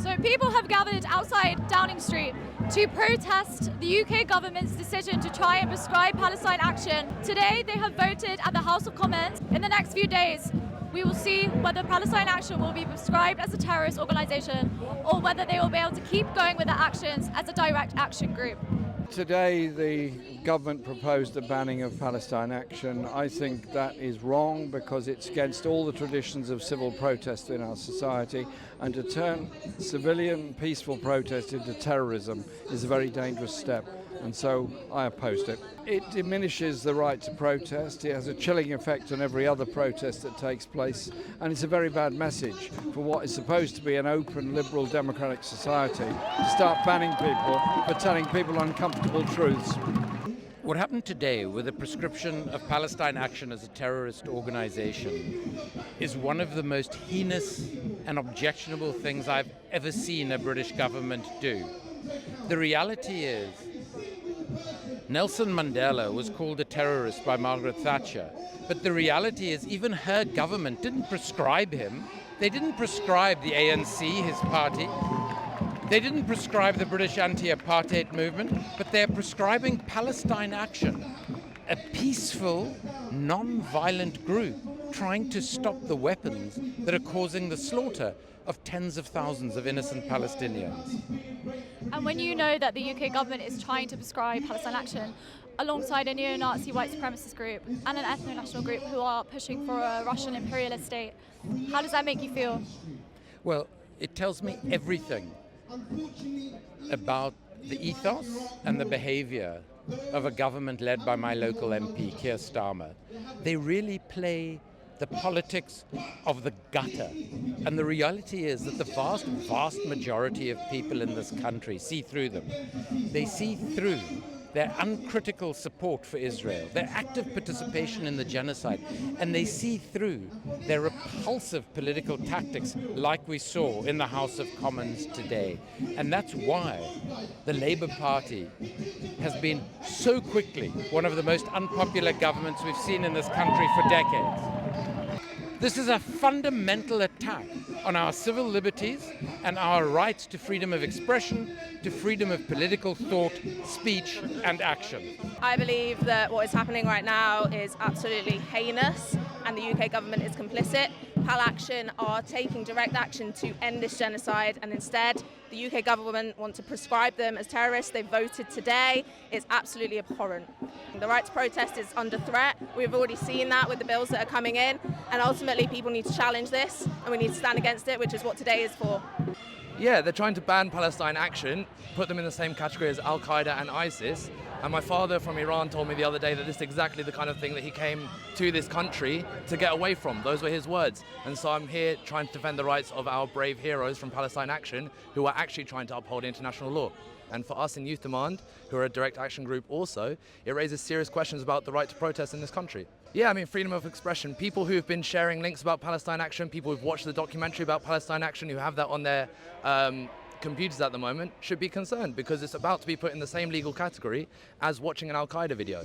So people have gathered outside Downing Street to protest the UK government's decision to try and prescribe Palestine Action. Today they have voted at the House of Commons. In the next few days we will see whether Palestine Action will be prescribed as a terrorist organisation or whether they will be able to keep going with their actions as a direct action group. Today the government proposed the banning of Palestine Action. I think that is wrong because it's against all the traditions of civil protest in our society, and to turn civilian peaceful protest into terrorism is a very dangerous step, and so I opposed it. It diminishes the right to protest, it has a chilling effect on every other protest that takes place, and it's a very bad message for what is supposed to be an open, liberal, democratic society to start banning people for telling people uncomfortable truths. What happened today with the prescription of Palestine Action as a terrorist organization is one of the most heinous and objectionable things I've ever seen a British government do. The reality is, Nelson Mandela was called a terrorist by Margaret Thatcher, but the reality is even her government didn't prescribe him. They didn't prescribe the ANC, his party. They didn't prescribe the British anti-apartheid movement, but they're prescribing Palestine Action, a peaceful, non-violent group trying to stop the weapons that are causing the slaughter of tens of thousands of innocent Palestinians. And when you know that the UK government is trying to prescribe Palestine Action alongside a neo-Nazi white supremacist group and an ethno-national group who are pushing for a Russian imperialist state, how does that make you feel? Well, it tells me everything about the ethos and the behavior of a government led by my local MP, Keir Starmer. They really play the politics of the gutter. And the reality is that the vast, vast majority of people in this country see through them. They see through their uncritical support for Israel, their active participation in the genocide, and they see through their repulsive political tactics like we saw in the House of Commons today. And that's why the Labour Party has been so quickly one of the most unpopular governments we've seen in this country for decades. This is a fundamental attack on our civil liberties and our rights to freedom of expression, to freedom of political thought, speech and action. I believe that what is happening right now is absolutely heinous and the UK government is complicit. Pal Action are taking direct action to end this genocide, and instead the UK government want to prescribe them as terrorists. They voted today. It's absolutely abhorrent. The right to protest is under threat. We've already seen that with the bills that are coming in, and ultimately people need to challenge this and we need to stand against it, which is what today is for. Yeah, they're trying to ban Palestine Action, put them in the same category as al-Qaeda and ISIS. And my father from Iran told me the other day that this is exactly the kind of thing that he came to this country to get away from. Those were his words. And so I'm here trying to defend the rights of our brave heroes from Palestine Action who are actually trying to uphold international law. And for us in Youth Demand, who are a direct action group also, it raises serious questions about the right to protest in this country. Yeah, I mean, freedom of expression. People who've been sharing links about Palestine Action, people who've watched the documentary about Palestine Action, who have that on their computers at the moment, should be concerned because it's about to be put in the same legal category as watching an al-Qaeda video.